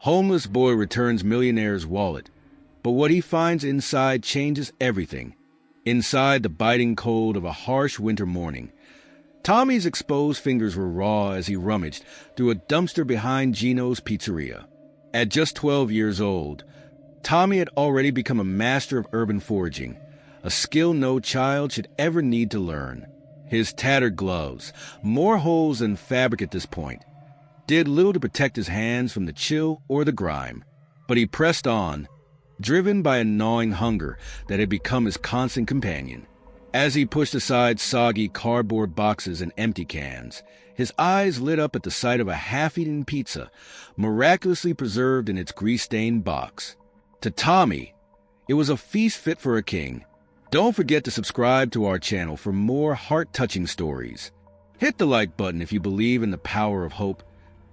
Homeless boy returns millionaire's wallet, but what he finds inside changes everything. Inside the biting cold of a harsh winter morning, Tommy's exposed fingers were raw as he rummaged through a dumpster behind Gino's pizzeria. At just 12 years old, Tommy had already become a master of urban foraging, a skill no child should ever need to learn. His tattered gloves, more holes than fabric at this point, did little to protect his hands from the chill or the grime. But he pressed on, driven by a gnawing hunger that had become his constant companion. As he pushed aside soggy cardboard boxes and empty cans, his eyes lit up at the sight of a half-eaten pizza, miraculously preserved in its grease-stained box. To Tommy, it was a feast fit for a king. Don't forget to subscribe to our channel for more heart-touching stories. Hit the like button if you believe in the power of hope.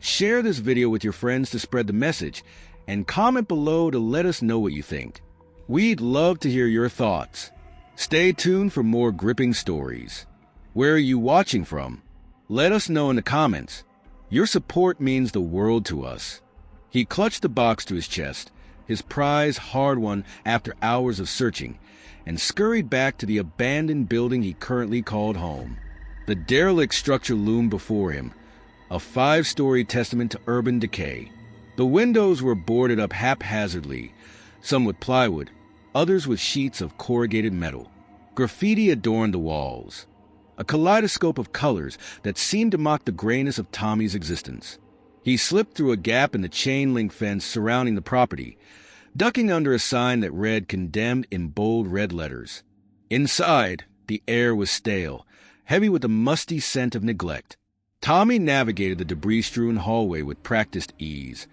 Share this video with your friends to spread the message, and comment below to let us know what you think. We'd love to hear your thoughts. Stay tuned for more gripping stories. Where are you watching from? Let us know in the comments. Your support means the world to us. He clutched the box to his chest, his prize hard-won after hours of searching, and scurried back to the abandoned building he currently called home. The derelict structure loomed before him, a 5-story testament to urban decay. The windows were boarded up haphazardly, some with plywood, others with sheets of corrugated metal. Graffiti adorned the walls, a kaleidoscope of colors that seemed to mock the grayness of Tommy's existence. He slipped through a gap in the chain-link fence surrounding the property, ducking under a sign that read "Condemned" in bold red letters. Inside, the air was stale, heavy with the musty scent of neglect. Tommy navigated the debris-strewn hallway with practiced ease,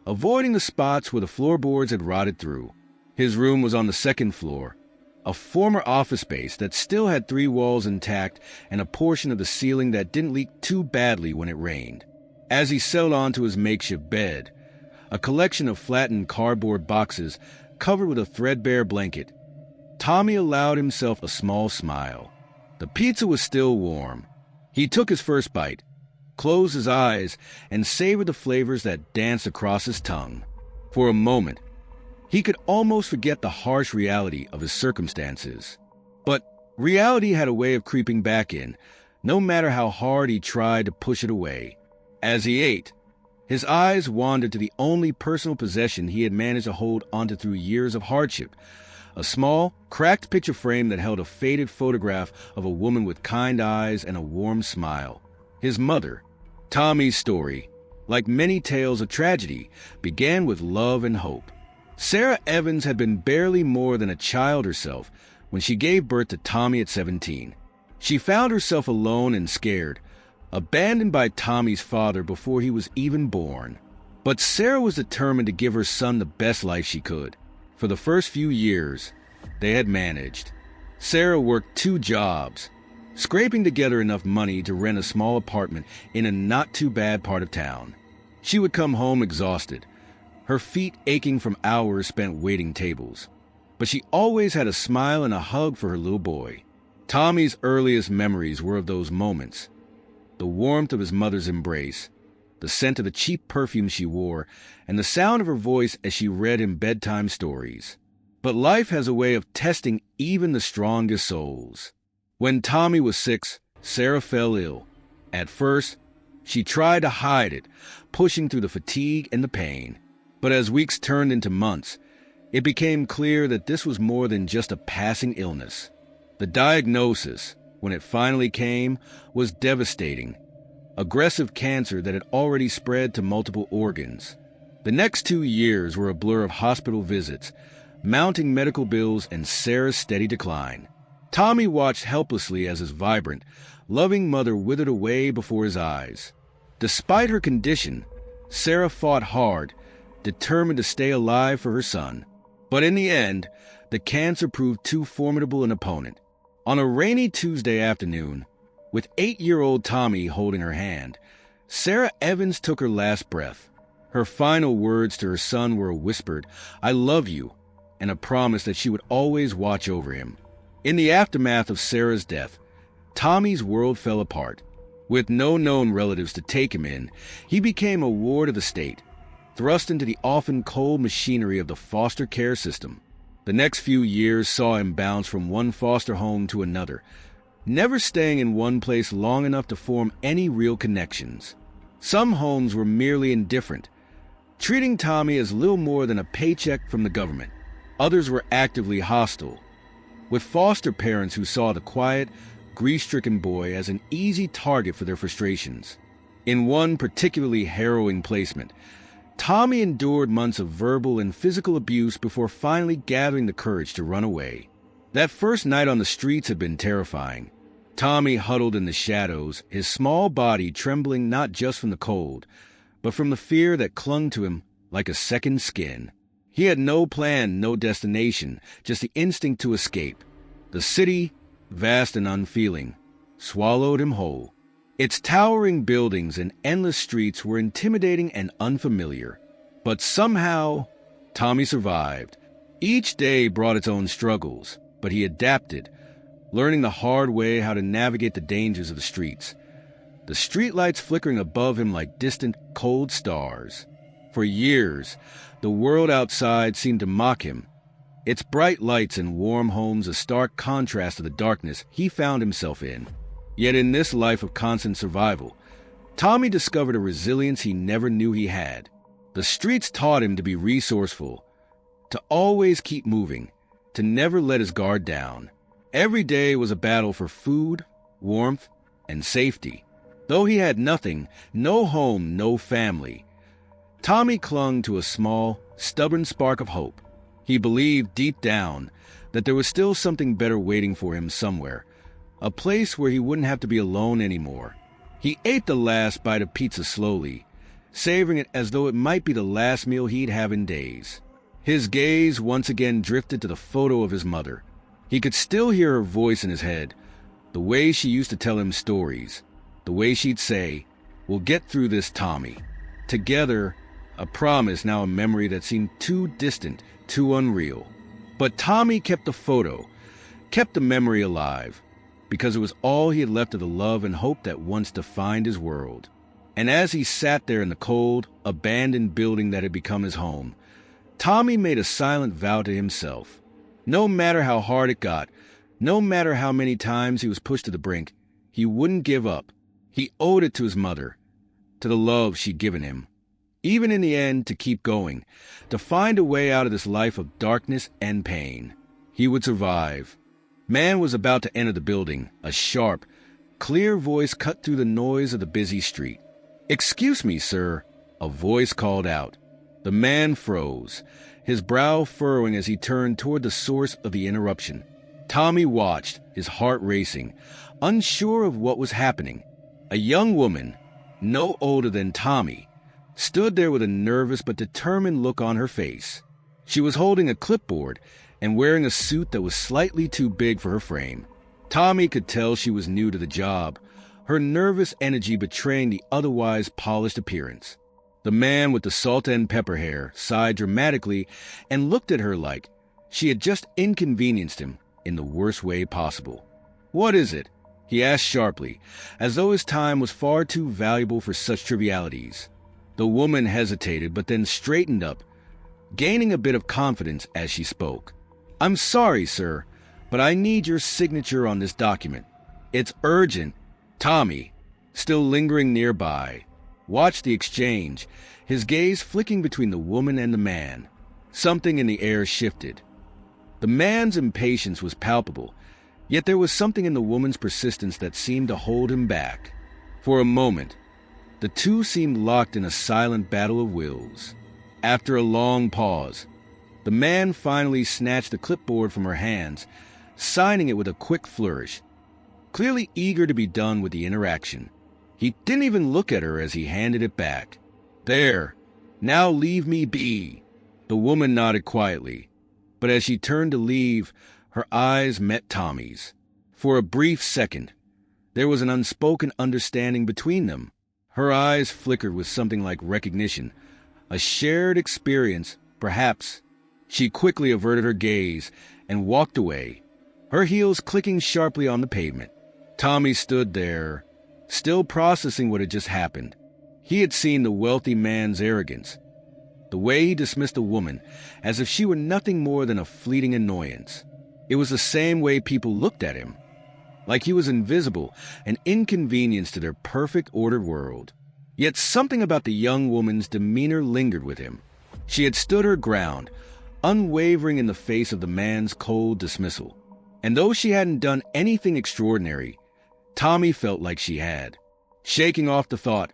avoiding the spots where the floorboards had rotted through. His room was on the second floor, a former office space that still had 3 walls intact and a portion of the ceiling that didn't leak too badly when it rained. As he settled onto his makeshift bed, a collection of flattened cardboard boxes covered with a threadbare blanket, Tommy allowed himself a small smile. The pizza was still warm. He took his first bite, closed his eyes, and savored the flavors that danced across his tongue. For a moment, he could almost forget the harsh reality of his circumstances. But reality had a way of creeping back in, no matter how hard he tried to push it away. As he ate, his eyes wandered to the only personal possession he had managed to hold onto through years of hardship, a small, cracked picture frame that held a faded photograph of a woman with kind eyes and a warm smile. His mother. Tommy's story, like many tales of tragedy, began with love and hope. Sarah Evans had been barely more than a child herself when she gave birth to Tommy at 17. She found herself alone and scared, abandoned by Tommy's father before he was even born. But Sarah was determined to give her son the best life she could. For the first few years, they had managed. Sarah worked 2 jobs, scraping together enough money to rent a small apartment in a not-too-bad part of town. She would come home exhausted, her feet aching from hours spent waiting tables. But she always had a smile and a hug for her little boy. Tommy's earliest memories were of those moments. The warmth of his mother's embrace, the scent of the cheap perfume she wore, and the sound of her voice as she read him bedtime stories. But life has a way of testing even the strongest souls. When Tommy was 6, Sarah fell ill. At first, she tried to hide it, pushing through the fatigue and the pain. But as weeks turned into months, it became clear that this was more than just a passing illness. The diagnosis, when it finally came, was devastating. Aggressive cancer that had already spread to multiple organs. The next 2 years were a blur of hospital visits, mounting medical bills, and Sarah's steady decline. Tommy watched helplessly as his vibrant, loving mother withered away before his eyes. Despite her condition, Sarah fought hard, determined to stay alive for her son. But in the end, the cancer proved too formidable an opponent. On a rainy Tuesday afternoon, with 8-year-old Tommy holding her hand, Sarah Evans took her last breath. Her final words to her son were a whispered, "I love you," and a promise that she would always watch over him. In the aftermath of Sarah's death, Tommy's world fell apart. With no known relatives to take him in, he became a ward of the state, thrust into the often cold machinery of the foster care system. The next few years saw him bounce from one foster home to another, never staying in one place long enough to form any real connections. Some homes were merely indifferent, treating Tommy as little more than a paycheck from the government. Others were actively hostile, with foster parents who saw the quiet, grief-stricken boy as an easy target for their frustrations. In one particularly harrowing placement, Tommy endured months of verbal and physical abuse before finally gathering the courage to run away. That first night on the streets had been terrifying. Tommy huddled in the shadows, his small body trembling not just from the cold, but from the fear that clung to him like a second skin. He had no plan, no destination, just the instinct to escape. The city, vast and unfeeling, swallowed him whole. Its towering buildings and endless streets were intimidating and unfamiliar. But somehow, Tommy survived. Each day brought its own struggles, but he adapted, learning the hard way how to navigate the dangers of the streets. The streetlights flickering above him like distant, cold stars. For years, the world outside seemed to mock him, its bright lights and warm homes a stark contrast to the darkness he found himself in. Yet in this life of constant survival, Tommy discovered a resilience he never knew he had. The streets taught him to be resourceful, to always keep moving, to never let his guard down. Every day was a battle for food, warmth, and safety. Though he had nothing, no home, no family, Tommy clung to a small, stubborn spark of hope. He believed deep down that there was still something better waiting for him somewhere, a place where he wouldn't have to be alone anymore. He ate the last bite of pizza slowly, savoring it as though it might be the last meal he'd have in days. His gaze once again drifted to the photo of his mother. He could still hear her voice in his head, the way she used to tell him stories, the way she'd say, "We'll get through this, Tommy." Together, a promise, now a memory that seemed too distant, too unreal. But Tommy kept the photo, kept the memory alive, because it was all he had left of the love and hope that once defined his world. And as he sat there in the cold, abandoned building that had become his home, Tommy made a silent vow to himself. No matter how hard it got, no matter how many times he was pushed to the brink, he wouldn't give up. He owed it to his mother, to the love she'd given him. Even in the end, to keep going, to find a way out of this life of darkness and pain. He would survive. Man was about to enter the building. A sharp, clear voice cut through the noise of the busy street. "Excuse me, sir," a voice called out. The man froze, his brow furrowing as he turned toward the source of the interruption. Tommy watched, his heart racing, unsure of what was happening. A young woman, no older than Tommy, stood there with a nervous but determined look on her face. She was holding a clipboard and wearing a suit that was slightly too big for her frame. Tommy could tell she was new to the job, her nervous energy betraying the otherwise polished appearance. The man with the salt and pepper hair sighed dramatically and looked at her like she had just inconvenienced him in the worst way possible. "What is it?" he asked sharply, as though his time was far too valuable for such trivialities. The woman hesitated, but then straightened up, gaining a bit of confidence as she spoke. "I'm sorry, sir, but I need your signature on this document. It's urgent." Tommy, still lingering nearby, watched the exchange, his gaze flicking between the woman and the man. Something in the air shifted. The man's impatience was palpable, yet there was something in the woman's persistence that seemed to hold him back. For a moment, the two seemed locked in a silent battle of wills. After a long pause, the man finally snatched the clipboard from her hands, signing it with a quick flourish, clearly eager to be done with the interaction. He didn't even look at her as he handed it back. "There, now leave me be." The woman nodded quietly, but as she turned to leave, her eyes met Tommy's. For a brief second, there was an unspoken understanding between them. Her eyes flickered with something like recognition, a shared experience, perhaps. She quickly averted her gaze and walked away, her heels clicking sharply on the pavement. Tommy stood there, still processing what had just happened. He had seen the wealthy man's arrogance, The way he dismissed a woman as if she were nothing more than a fleeting annoyance. It was the same way people looked at him, like he was invisible, an inconvenience to their perfect ordered world. Yet something about the young woman's demeanor lingered with him. She had stood her ground, unwavering in the face of the man's cold dismissal. And though she hadn't done anything extraordinary, Tommy felt like she had. Shaking off the thought,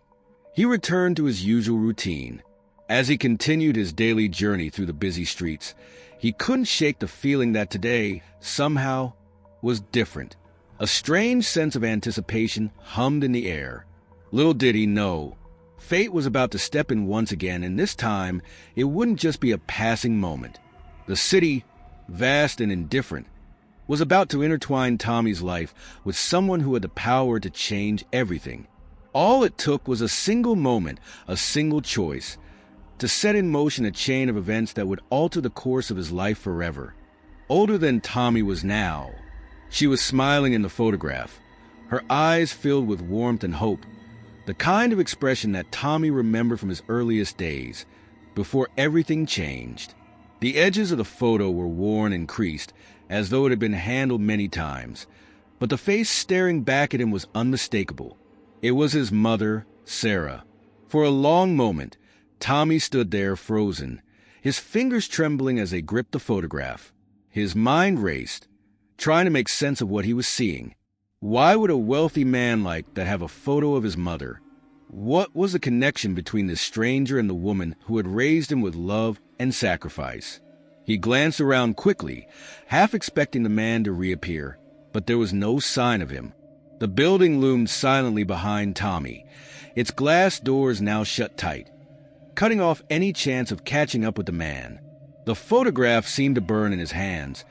he returned to his usual routine. As he continued his daily journey through the busy streets, he couldn't shake the feeling that today, somehow, was different. A strange sense of anticipation hummed in the air. Little did he know, fate was about to step in once again, and this time, it wouldn't just be a passing moment. The city, vast and indifferent, was about to intertwine Tommy's life with someone who had the power to change everything. All it took was a single moment, a single choice, to set in motion a chain of events that would alter the course of his life forever. Older than Tommy was now, she was smiling in the photograph, her eyes filled with warmth and hope, the kind of expression that Tommy remembered from his earliest days, before everything changed. The edges of the photo were worn and creased, as though it had been handled many times, but the face staring back at him was unmistakable. It was his mother, Sarah. For a long moment, Tommy stood there frozen, his fingers trembling as they gripped the photograph. His mind raced, trying to make sense of what he was seeing. Why would a wealthy man like that have a photo of his mother? What was the connection between this stranger and the woman who had raised him with love and sacrifice? He glanced around quickly, half expecting the man to reappear, but there was no sign of him. The building loomed silently behind Tommy, its glass doors now shut tight, cutting off any chance of catching up with the man. The photograph seemed to burn in his hands,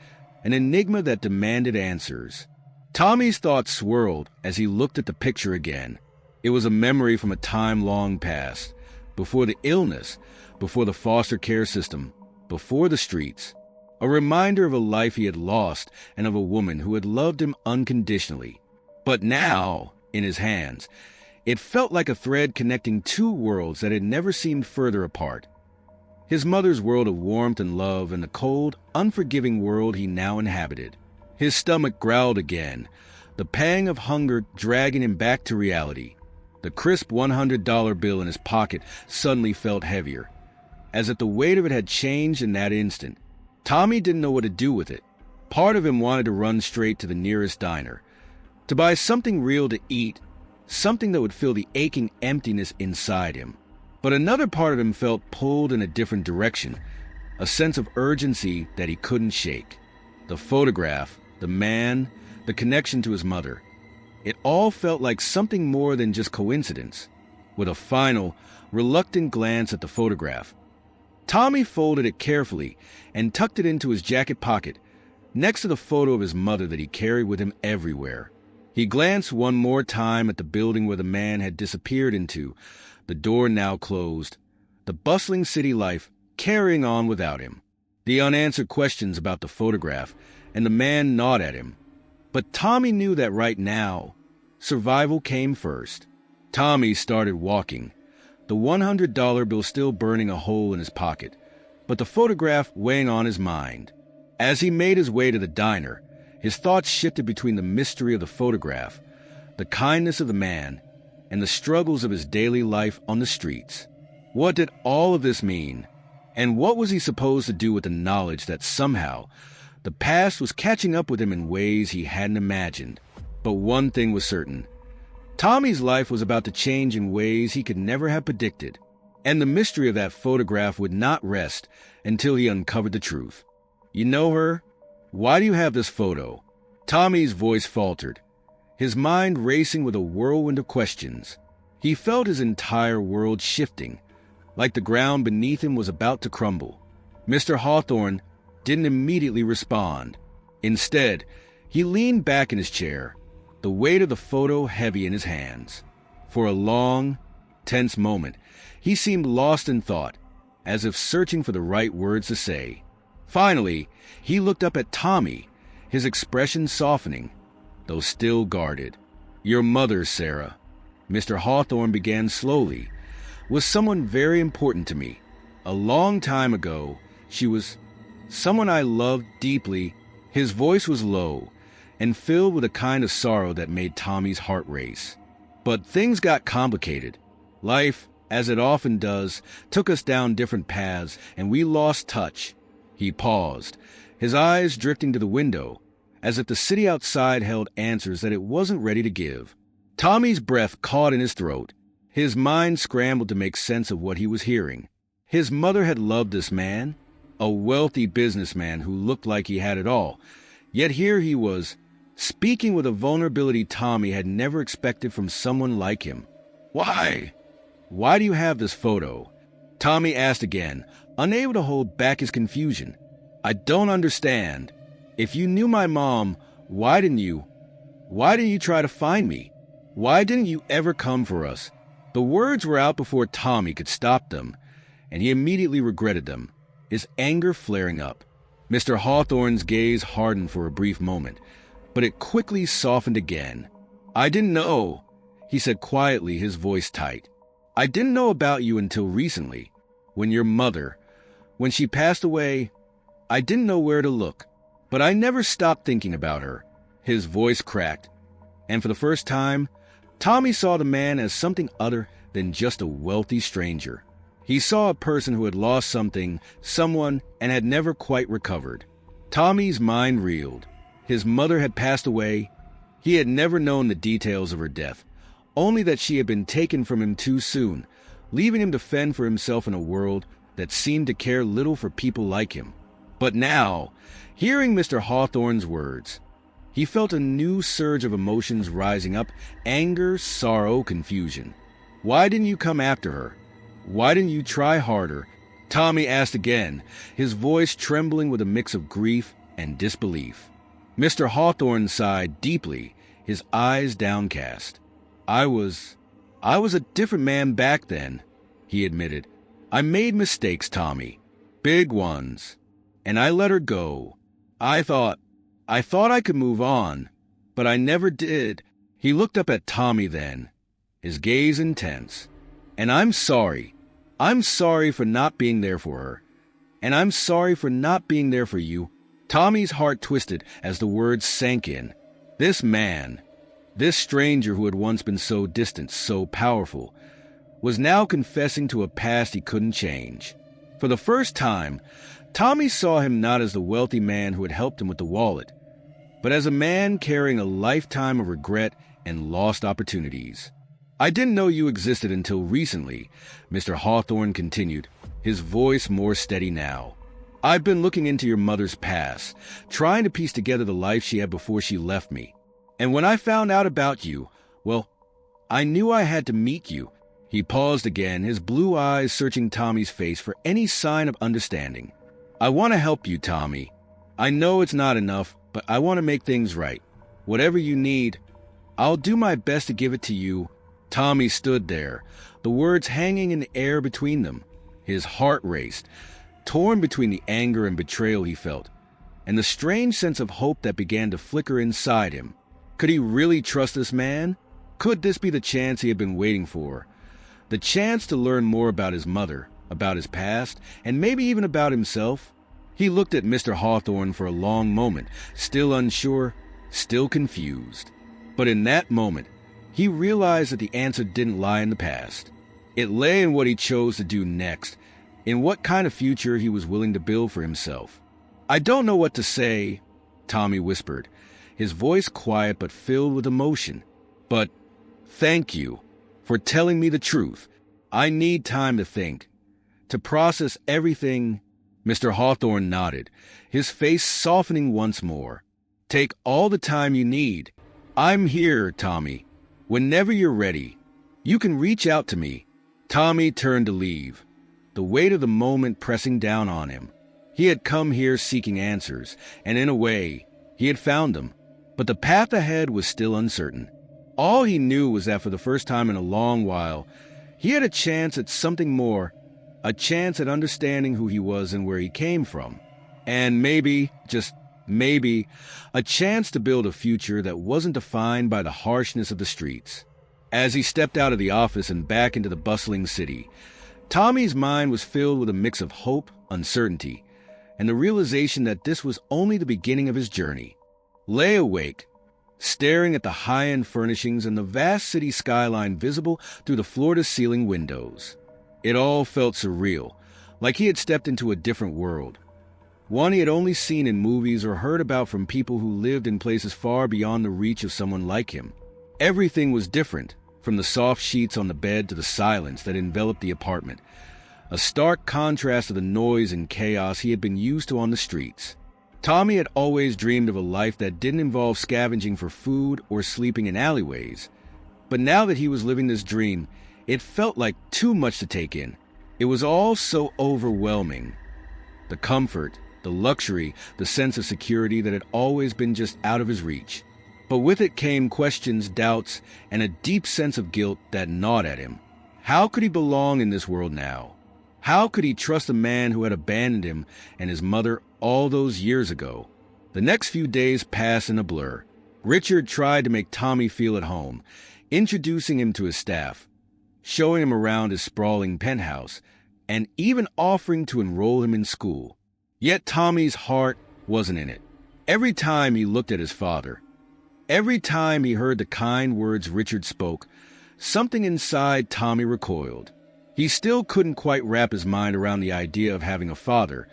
an enigma that demanded answers. Tommy's thoughts swirled as he looked at the picture again. It was a memory from a time long past, before the illness, before the foster care system, before the streets. A reminder of a life he had lost and of a woman who had loved him unconditionally. But now, in his hands, it felt like a thread connecting two worlds that had never seemed further apart. His mother's world of warmth and love and the cold, unforgiving world he now inhabited. His stomach growled again, the pang of hunger dragging him back to reality. The crisp $100 bill in his pocket suddenly felt heavier, as if the weight of it had changed in that instant. Tommy didn't know what to do with it. Part of him wanted to run straight to the nearest diner, to buy something real to eat, something that would fill the aching emptiness inside him. But another part of him felt pulled in a different direction, a sense of urgency that he couldn't shake. The photograph, the man, the connection to his mother. It all felt like something more than just coincidence. With a final, reluctant glance at the photograph, Tommy folded it carefully and tucked it into his jacket pocket, next to the photo of his mother that he carried with him everywhere. He glanced one more time at the building where the man had disappeared into, the door now closed, the bustling city life carrying on without him. The unanswered questions about the photograph, and the man gnawed at him. But Tommy knew that right now, survival came first. Tommy started walking, the $100 bill still burning a hole in his pocket, but the photograph weighing on his mind. As he made his way to the diner, his thoughts shifted between the mystery of the photograph, the kindness of the man, and the struggles of his daily life on the streets. What did all of this mean? And what was he supposed to do with the knowledge that somehow the past was catching up with him in ways he hadn't imagined? But one thing was certain. Tommy's life was about to change in ways he could never have predicted, and the mystery of that photograph would not rest until he uncovered the truth. "You know her? Why do you have this photo?" Tommy's voice faltered, his mind racing with a whirlwind of questions. He felt his entire world shifting, like the ground beneath him was about to crumble. Mr. Hawthorne didn't immediately respond. Instead, he leaned back in his chair, the weight of the photo heavy in his hands. For a long, tense moment, he seemed lost in thought, as if searching for the right words to say. Finally, he looked up at Tommy, his expression softening, though still guarded. "Your mother, Sarah," Mr. Hawthorne began slowly, "was someone very important to me, A long time ago, she was someone I loved deeply. His voice was low and filled with a kind of sorrow that made Tommy's heart race. But things got complicated. Life, as it often does, took us down different paths, and we lost touch. He paused, his eyes drifting to the window, as if the city outside held answers that it wasn't ready to give. Tommy's breath caught in his throat. His mind scrambled to make sense of what he was hearing. His mother had loved this man, a wealthy businessman who looked like he had it all. Yet here he was, speaking with a vulnerability Tommy had never expected from someone like him. Why? Why do you have this photo? Tommy asked again, unable to hold back his confusion. I don't understand. If you knew my mom, why didn't you try to find me? Why didn't you ever come for us? The words were out before Tommy could stop them, and he immediately regretted them, his anger flaring up. Mr. Hawthorne's gaze hardened for a brief moment, but it quickly softened again. I didn't know, he said quietly, his voice tight. I didn't know about you until recently, when she passed away. I didn't know where to look, but I never stopped thinking about her. His voice cracked, and for the first time, Tommy saw the man as something other than just a wealthy stranger. He saw a person who had lost someone, and had never quite recovered. Tommy's mind reeled. His mother had passed away. He had never known the details of her death, only that she had been taken from him too soon, leaving him to fend for himself in a world that seemed to care little for people like him. But now, hearing Mr. Hawthorne's words, he felt a new surge of emotions rising up: anger, sorrow, confusion. Why didn't you come after her? Why didn't you try harder? Tommy asked again, his voice trembling with a mix of grief and disbelief. Mr. Hawthorne sighed deeply, his eyes downcast. I was a different man back then, he admitted. I made mistakes, Tommy. Big ones. And I let her go. I thought I could move on, but I never did. He looked up at Tommy then, his gaze intense. And I'm sorry. I'm sorry for not being there for her. And I'm sorry for not being there for you. Tommy's heart twisted as the words sank in. This man, this stranger who had once been so distant, so powerful, was now confessing to a past he couldn't change. For the first time, Tommy saw him not as the wealthy man who had helped him with the wallet, but as a man carrying a lifetime of regret and lost opportunities. I didn't know you existed until recently, Mr. Hawthorne continued, his voice more steady now. I've been looking into your mother's past, trying to piece together the life she had before she left me. And when I found out about you, well, I knew I had to meet you. He paused again, his blue eyes searching Tommy's face for any sign of understanding. I want to help you, Tommy. I know it's not enough, but I want to make things right. Whatever you need, I'll do my best to give it to you. Tommy stood there, the words hanging in the air between them. His heart raced, torn between the anger and betrayal he felt, and the strange sense of hope that began to flicker inside him. Could he really trust this man? Could this be the chance he had been waiting for? The chance to learn more about his mother, about his past, and maybe even about himself? He looked at Mr. Hawthorne for a long moment, still unsure, still confused. But in that moment, he realized that the answer didn't lie in the past. It lay in what he chose to do next, in what kind of future he was willing to build for himself. I don't know what to say, Tommy whispered, his voice quiet but filled with emotion. But thank you for telling me the truth. I need time to think, to process everything. Mr. Hawthorne nodded, his face softening once more. Take all the time you need. I'm here, Tommy. Whenever you're ready, you can reach out to me. Tommy turned to leave, the weight of the moment pressing down on him. He had come here seeking answers, and in a way, he had found them. But the path ahead was still uncertain. All he knew was that for the first time in a long while, he had a chance at something more, a chance at understanding who he was and where he came from. And maybe, just maybe, a chance to build a future that wasn't defined by the harshness of the streets. As he stepped out of the office and back into the bustling city, Tommy's mind was filled with a mix of hope, uncertainty, and the realization that this was only the beginning of his journey. Lay awake, staring at the high-end furnishings and the vast city skyline visible through the floor-to-ceiling windows. It all felt surreal, like he had stepped into a different world, one he had only seen in movies or heard about from people who lived in places far beyond the reach of someone like him. Everything was different, from the soft sheets on the bed to the silence that enveloped the apartment, a stark contrast to the noise and chaos he had been used to on the streets. Tommy had always dreamed of a life that didn't involve scavenging for food or sleeping in alleyways. But now that he was living this dream, it felt like too much to take in. It was all so overwhelming. The comfort, the luxury, the sense of security that had always been just out of his reach. But with it came questions, doubts, and a deep sense of guilt that gnawed at him. How could he belong in this world now? How could he trust a man who had abandoned him and his mother all those years ago? The next few days passed in a blur. Richard tried to make Tommy feel at home, introducing him to his staff, showing him around his sprawling penthouse, and even offering to enroll him in school. Yet Tommy's heart wasn't in it. Every time he looked at his father, every time he heard the kind words Richard spoke, something inside Tommy recoiled. He still couldn't quite wrap his mind around the idea of having a father,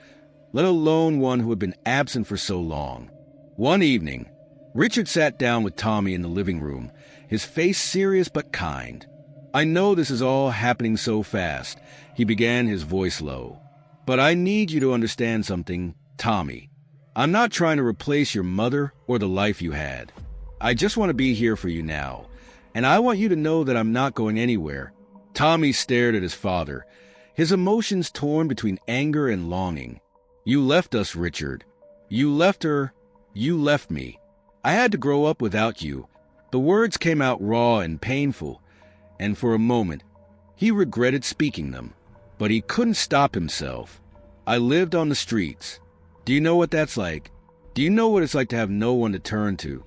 let alone one who had been absent for so long. One evening, Richard sat down with Tommy in the living room, his face serious but kind. "I know this is all happening so fast," he began, his voice low. "But I need you to understand something, Tommy. I'm not trying to replace your mother or the life you had. I just want to be here for you now, and I want you to know that I'm not going anywhere." Tommy stared at his father, his emotions torn between anger and longing. "You left us, Richard. You left her. You left me. I had to grow up without you." The words came out raw and painful, and for a moment, he regretted speaking them. But he couldn't stop himself. "I lived on the streets. Do you know what that's like? Do you know what it's like to have no one to turn to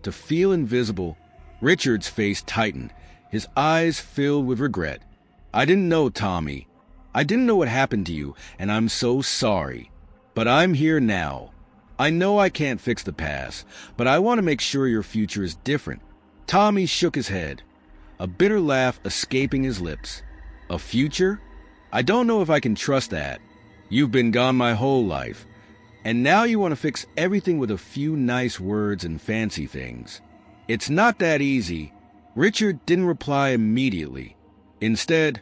feel invisible?" Richard's face tightened, his eyes filled with regret. "I didn't know, Tommy. I didn't know what happened to you, and I'm so sorry. But I'm here now. I know I can't fix the past, but I want to make sure your future is different." Tommy shook his head, a bitter laugh escaping his lips. "A future? I don't know if I can trust that. You've been gone my whole life, and now you want to fix everything with a few nice words and fancy things. It's not that easy." Richard didn't reply immediately. Instead,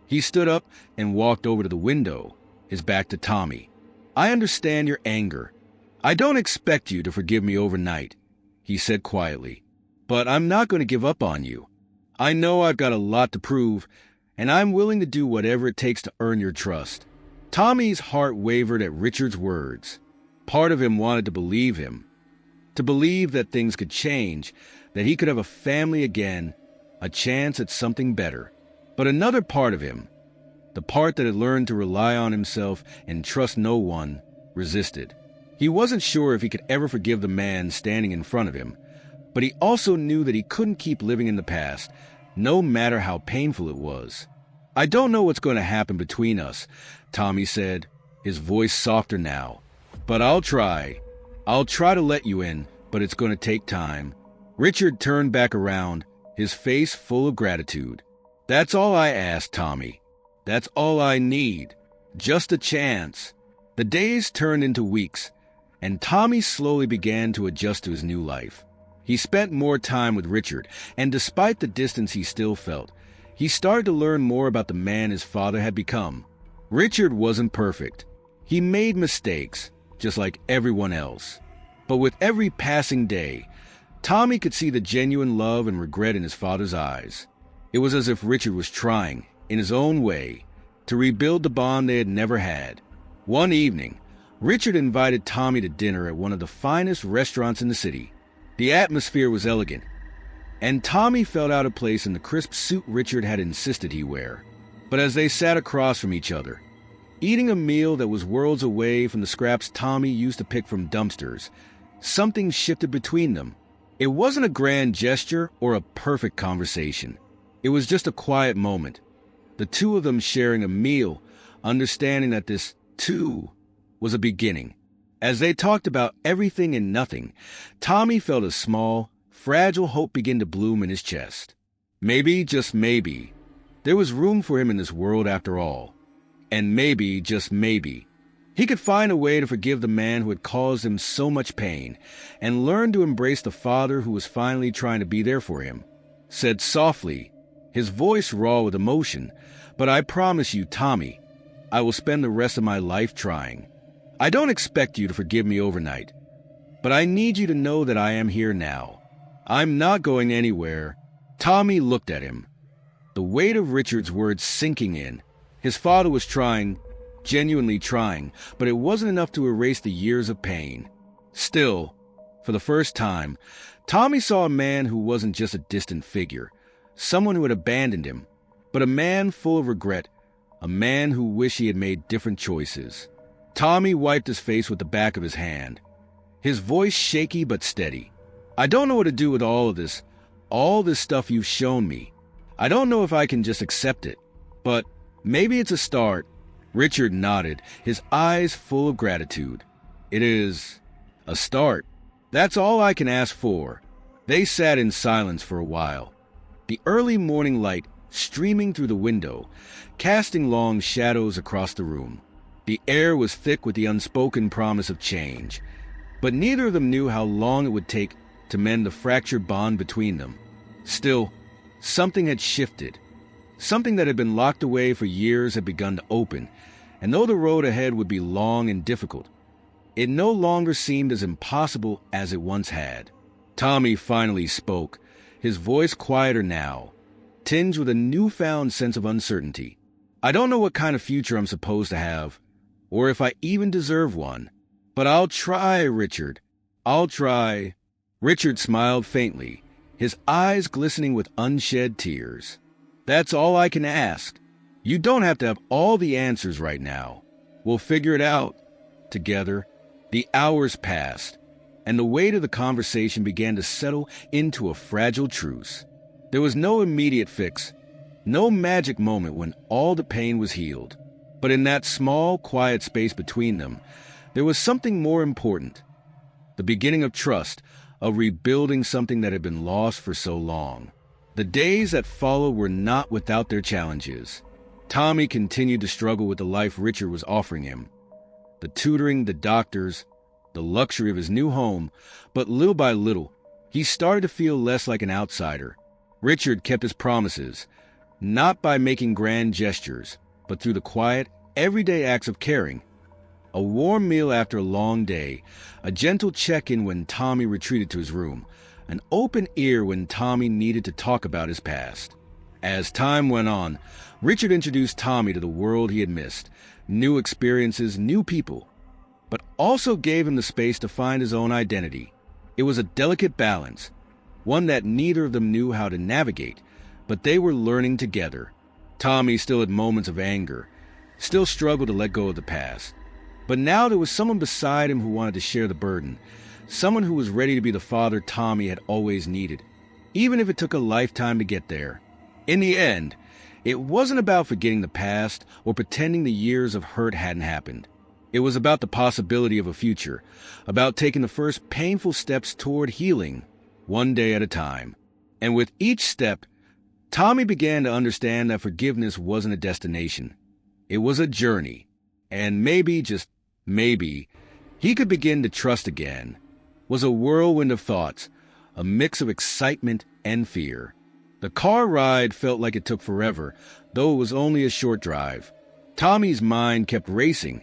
he stood up and walked over to the window, his back to Tommy. "I understand your anger. I don't expect you to forgive me overnight," he said quietly. "But I'm not going to give up on you. I know I've got a lot to prove, and I'm willing to do whatever it takes to earn your trust." Tommy's heart wavered at Richard's words. Part of him wanted to believe him, to believe that things could change, that he could have a family again, a chance at something better. But another part of him, the part that had learned to rely on himself and trust no one, resisted. He wasn't sure if he could ever forgive the man standing in front of him, but he also knew that he couldn't keep living in the past, no matter how painful it was. "I don't know what's going to happen between us," Tommy said, his voice softer now. "But I'll try. I'll try to let you in, but it's going to take time." Richard turned back around, his face full of gratitude. "That's all I ask, Tommy. That's all I need. Just a chance." The days turned into weeks, and Tommy slowly began to adjust to his new life. He spent more time with Richard, and despite the distance he still felt, he started to learn more about the man his father had become. Richard wasn't perfect. He made mistakes, just like everyone else. But with every passing day, Tommy could see the genuine love and regret in his father's eyes. It was as if Richard was trying, in his own way, to rebuild the bond they had never had. One evening, Richard invited Tommy to dinner at one of the finest restaurants in the city. The atmosphere was elegant, and Tommy felt out of place in the crisp suit Richard had insisted he wear. But as they sat across from each other, eating a meal that was worlds away from the scraps Tommy used to pick from dumpsters, something shifted between them. It wasn't a grand gesture or a perfect conversation. It was just a quiet moment, the two of them sharing a meal, understanding that this, too, was a beginning. As they talked about everything and nothing, Tommy felt a small, fragile hope begin to bloom in his chest. Maybe, just maybe, there was room for him in this world after all. And maybe, just maybe, he could find a way to forgive the man who had caused him so much pain and learn to embrace the father who was finally trying to be there for him. Said softly, his voice raw with emotion, "But I promise you, Tommy, I will spend the rest of my life trying. I don't expect you to forgive me overnight, but I need you to know that I am here now. I'm not going anywhere." Tommy looked at him, the weight of Richard's words sinking in. His father was trying, genuinely trying, but it wasn't enough to erase the years of pain. Still, for the first time, Tommy saw a man who wasn't just a distant figure, someone who had abandoned him, but a man full of regret, a man who wished he had made different choices. Tommy wiped his face with the back of his hand, his voice shaky but steady. "I don't know what to do with all this stuff you've shown me. I don't know if I can just accept it, but maybe it's a start." Richard nodded, his eyes full of gratitude. "It is a start. That's all I can ask for." They sat in silence for a while, the early morning light streaming through the window, casting long shadows across the room. The air was thick with the unspoken promise of change, but neither of them knew how long it would take to mend the fractured bond between them. Still, something had shifted. Something that had been locked away for years had begun to open, and though the road ahead would be long and difficult, it no longer seemed as impossible as it once had. Tommy finally spoke, his voice quieter now, tinged with a newfound sense of uncertainty. "I don't know what kind of future I'm supposed to have, or if I even deserve one, but I'll try, Richard. I'll try." Richard smiled faintly, his eyes glistening with unshed tears. "That's all I can ask. You don't have to have all the answers right now. We'll figure it out together." The hours passed, and the weight of the conversation began to settle into a fragile truce. There was no immediate fix, no magic moment when all the pain was healed. But in that small, quiet space between them, there was something more important. The beginning of trust, of rebuilding something that had been lost for so long. The days that followed were not without their challenges. Tommy continued to struggle with the life Richard was offering him. The tutoring, the doctors, the luxury of his new home, but little by little, he started to feel less like an outsider. Richard kept his promises, not by making grand gestures, but through the quiet, everyday acts of caring. A warm meal after a long day, a gentle check-in when Tommy retreated to his room, an open ear when Tommy needed to talk about his past. As time went on, Richard introduced Tommy to the world he had missed, new experiences, new people, but also gave him the space to find his own identity. It was a delicate balance, one that neither of them knew how to navigate, but they were learning together. Tommy still had moments of anger, still struggled to let go of the past. But now there was someone beside him who wanted to share the burden, someone who was ready to be the father Tommy had always needed, even if it took a lifetime to get there. In the end, it wasn't about forgetting the past or pretending the years of hurt hadn't happened. It was about the possibility of a future, about taking the first painful steps toward healing, one day at a time. And with each step, Tommy began to understand that forgiveness wasn't a destination. It was a journey. And maybe, just maybe, he could begin to trust again. Was a whirlwind of thoughts, a mix of excitement and fear. The car ride felt like it took forever, though it was only a short drive. Tommy's mind kept racing,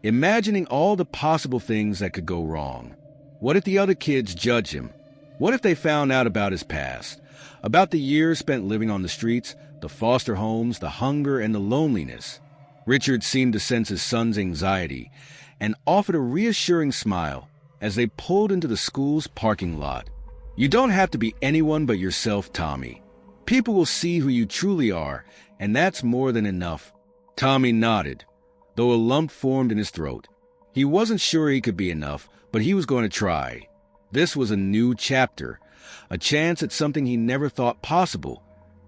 imagining all the possible things that could go wrong. What if the other kids judged him? What if they found out about his past? About the years spent living on the streets, the foster homes, the hunger, and the loneliness? Richard seemed to sense his son's anxiety and offered a reassuring smile as they pulled into the school's parking lot. "You don't have to be anyone but yourself, Tommy. People will see who you truly are, and that's more than enough." Tommy nodded, though a lump formed in his throat. He wasn't sure he could be enough, but he was going to try. This was a new chapter, a chance at something he never thought possible,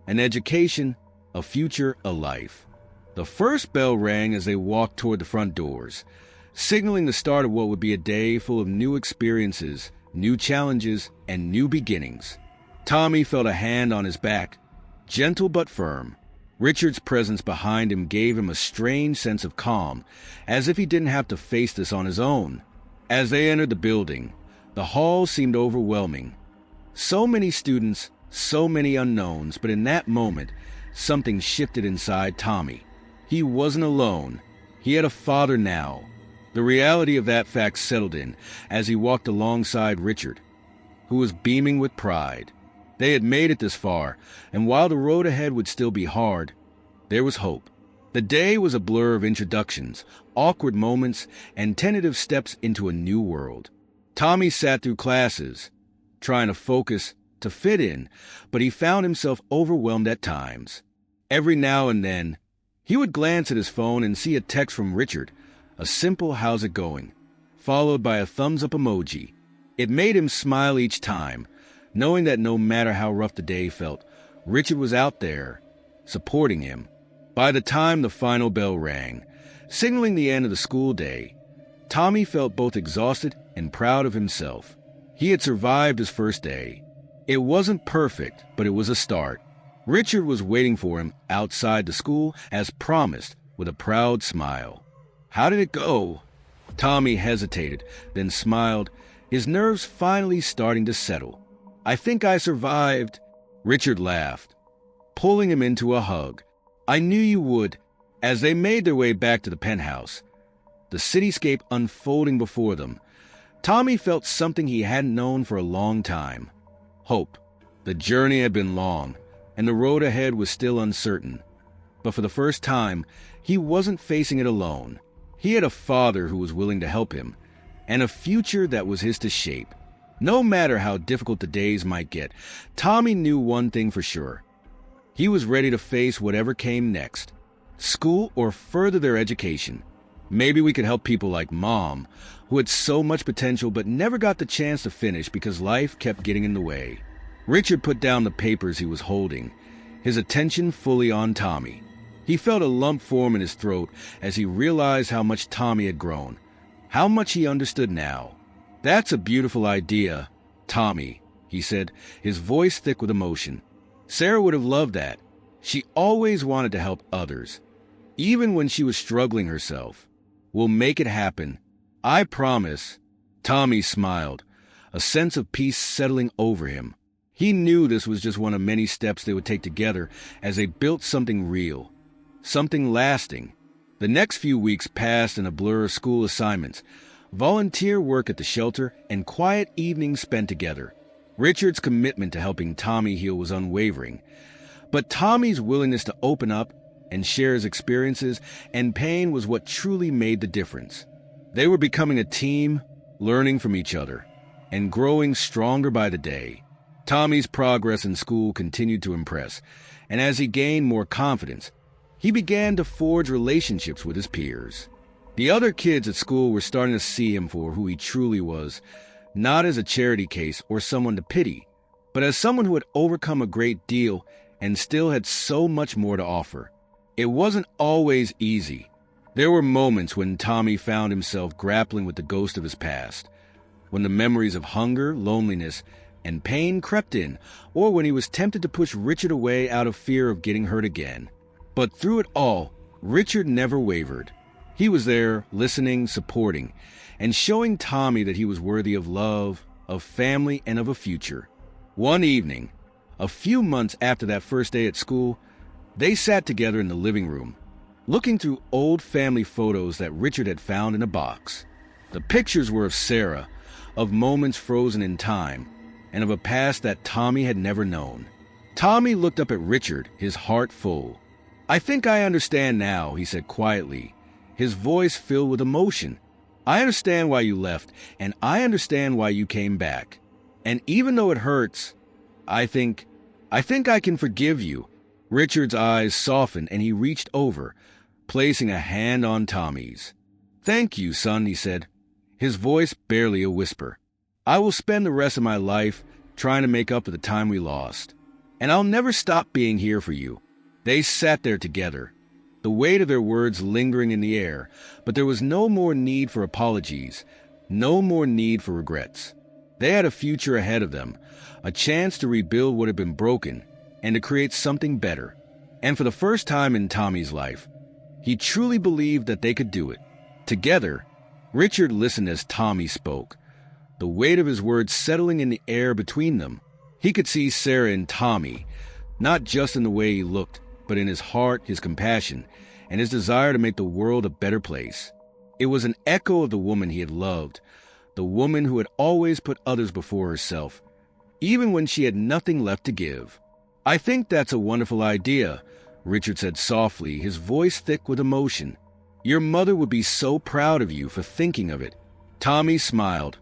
an education a future, a life. The first bell rang as they walked toward the front doors, signaling the start of what would be a day full of new experiences, new challenges, and new beginnings. Tommy felt a hand on his back, gentle but firm. Richard's presence behind him gave him a strange sense of calm, as if he didn't have to face this on his own. As they entered the building, the hall seemed overwhelming. So many students, so many unknowns, but in that moment, something shifted inside Tommy. He wasn't alone. He had a father now. The reality of that fact settled in as he walked alongside Richard, who was beaming with pride. They had made it this far, and while the road ahead would still be hard, there was hope. The day was a blur of introductions, awkward moments, and tentative steps into a new world. Tommy sat through classes, trying to focus, to fit in, but he found himself overwhelmed at times. Every now and then, he would glance at his phone and see a text from Richard, a simple "how's it going?" followed by a thumbs-up emoji. It made him smile each time, knowing that no matter how rough the day felt, Richard was out there, supporting him. By the time the final bell rang, signaling the end of the school day, Tommy felt both exhausted and proud of himself. He had survived his first day. It wasn't perfect, but it was a start. Richard was waiting for him outside the school, as promised, with a proud smile. "How did it go?" Tommy hesitated, then smiled, his nerves finally starting to settle. "I think I survived." Richard laughed, pulling him into a hug. "I knew you would." As they made their way back to the penthouse, the cityscape unfolding before them, Tommy felt something he hadn't known for a long time. Hope. The journey had been long, and the road ahead was still uncertain. But for the first time, he wasn't facing it alone. He had a father who was willing to help him, and a future that was his to shape. No matter how difficult the days might get, Tommy knew one thing for sure. He was ready to face whatever came next. School or further their education. Maybe we could help people like Mom, who had so much potential but never got the chance to finish because life kept getting in the way. Richard put down the papers he was holding, his attention fully on Tommy. He felt a lump form in his throat as he realized how much Tommy had grown, how much he understood now. "That's a beautiful idea, Tommy," he said, his voice thick with emotion. "Sarah would have loved that. She always wanted to help others, even when she was struggling herself. We'll make it happen. I promise." Tommy smiled, a sense of peace settling over him. He knew this was just one of many steps they would take together as they built something real, something lasting. The next few weeks passed in a blur of school assignments, volunteer work at the shelter, and quiet evenings spent together. Richard's commitment to helping Tommy heal was unwavering, but Tommy's willingness to open up and share his experiences and pain was what truly made the difference. They were becoming a team, learning from each other, and growing stronger by the day. Tommy's progress in school continued to impress, and as he gained more confidence, he began to forge relationships with his peers. The other kids at school were starting to see him for who he truly was, not as a charity case or someone to pity, but as someone who had overcome a great deal and still had so much more to offer. It wasn't always easy. There were moments when Tommy found himself grappling with the ghost of his past, when the memories of hunger, loneliness, and pain crept in, or when he was tempted to push Richard away out of fear of getting hurt again. But through it all, Richard never wavered. He was there, listening, supporting, and showing Tommy that he was worthy of love, of family, and of a future. One evening, a few months after that first day at school, they sat together in the living room, looking through old family photos that Richard had found in a box. The pictures were of Sarah, of moments frozen in time, and of a past that Tommy had never known. Tommy looked up at Richard, his heart full. "I think I understand now," he said quietly, his voice filled with emotion. "I understand why you left, and I understand why you came back. And even though it hurts, I think I can forgive you." Richard's eyes softened, and he reached over, placing a hand on Tommy's. "Thank you, son," he said, his voice barely a whisper. "I will spend the rest of my life trying to make up for the time we lost. And I'll never stop being here for you." They sat there together, the weight of their words lingering in the air, but there was no more need for apologies, no more need for regrets. They had a future ahead of them, a chance to rebuild what had been broken and to create something better. And for the first time in Tommy's life, he truly believed that they could do it. Together, Richard listened as Tommy spoke, the weight of his words settling in the air between them. He could see Sarah in Tommy, not just in the way he looked, but in his heart, his compassion, and his desire to make the world a better place. It was an echo of the woman he had loved, the woman who had always put others before herself, even when she had nothing left to give. "I think that's a wonderful idea," Richard said softly, his voice thick with emotion. "Your mother would be so proud of you for thinking of it." Tommy smiled,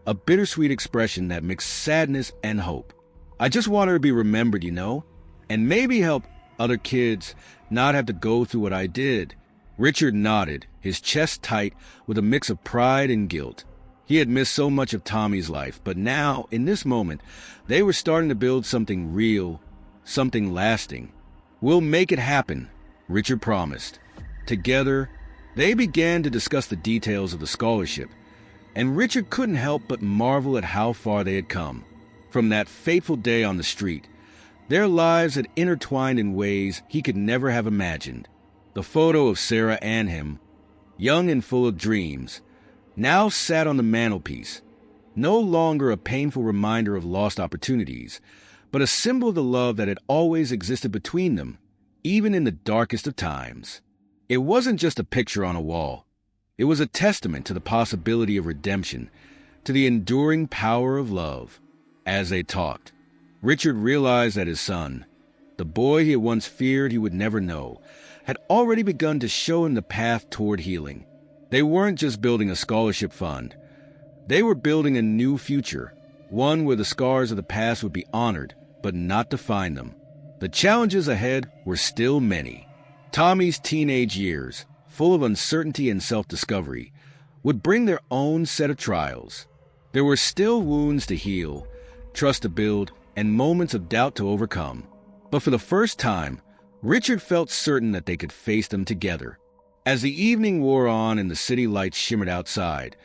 a bittersweet expression that mixed sadness and hope. "I just want her to be remembered, and maybe help other kids not have to go through what I did." Richard nodded, his chest tight with a mix of pride and guilt. He had missed so much of Tommy's life, but now, in this moment, they were starting to build something real, something lasting. "We'll make it happen," Richard promised. Together, they began to discuss the details of the scholarship, and Richard couldn't help but marvel at how far they had come. From that fateful day on the street, their lives had intertwined in ways he could never have imagined. The photo of Sarah and him, young and full of dreams, now sat on the mantelpiece, no longer a painful reminder of lost opportunities, but a symbol of the love that had always existed between them, even in the darkest of times. It wasn't just a picture on a wall. It was a testament to the possibility of redemption, to the enduring power of love. As they talked, Richard realized that his son, the boy he had once feared he would never know, had already begun to show him the path toward healing. They weren't just building a scholarship fund. They were building a new future, one where the scars of the past would be honored, but not define them. The challenges ahead were still many. Tommy's teenage years, full of uncertainty and self-discovery, would bring their own set of trials. There were still wounds to heal, trust to build, and moments of doubt to overcome. But for the first time, Richard felt certain that they could face them together. As the evening wore on and the city lights shimmered outside,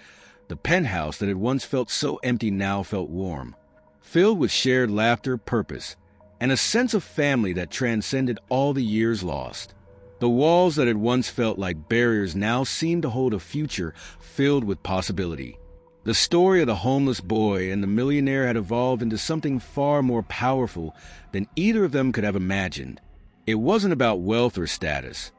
the penthouse that had once felt so empty now felt warm, filled with shared laughter, purpose, and a sense of family that transcended all the years lost. The walls that had once felt like barriers now seemed to hold a future filled with possibility. The story of the homeless boy and the millionaire had evolved into something far more powerful than either of them could have imagined. It wasn't about wealth or status.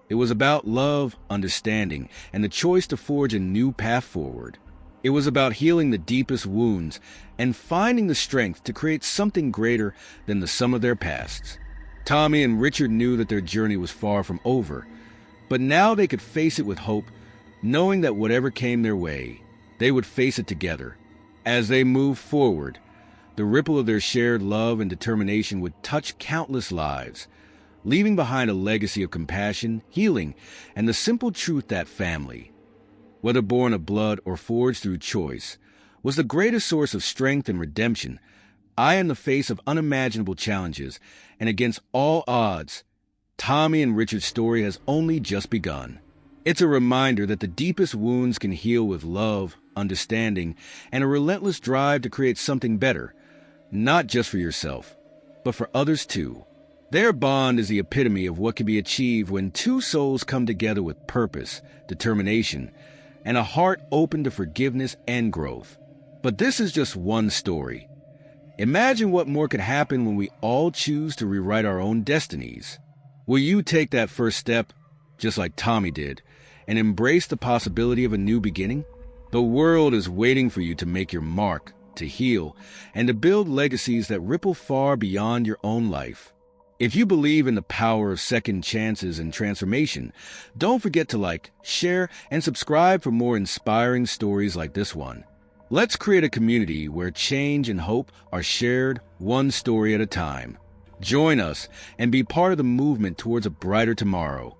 It was about love, understanding, and the choice to forge a new path forward. It was about healing the deepest wounds and finding the strength to create something greater than the sum of their pasts. Tommy and Richard knew that their journey was far from over, but now they could face it with hope, knowing that whatever came their way, they would face it together. As they moved forward, the ripple of their shared love and determination would touch countless lives, leaving behind a legacy of compassion, healing, and the simple truth that family, whether born of blood or forged through choice, was the greatest source of strength and redemption. In the face of unimaginable challenges and against all odds, Tommy and Richard's story has only just begun. It's a reminder that the deepest wounds can heal with love, understanding, and a relentless drive to create something better, not just for yourself, but for others too. Their bond is the epitome of what can be achieved when two souls come together with purpose, determination, and a heart open to forgiveness and growth. But this is just one story. Imagine what more could happen when we all choose to rewrite our own destinies. Will you take that first step, just like Tommy did, and embrace the possibility of a new beginning? The world is waiting for you to make your mark, to heal, and to build legacies that ripple far beyond your own life. If you believe in the power of second chances and transformation, don't forget to like, share, and subscribe for more inspiring stories like this one. Let's create a community where change and hope are shared one story at a time. Join us and be part of the movement towards a brighter tomorrow.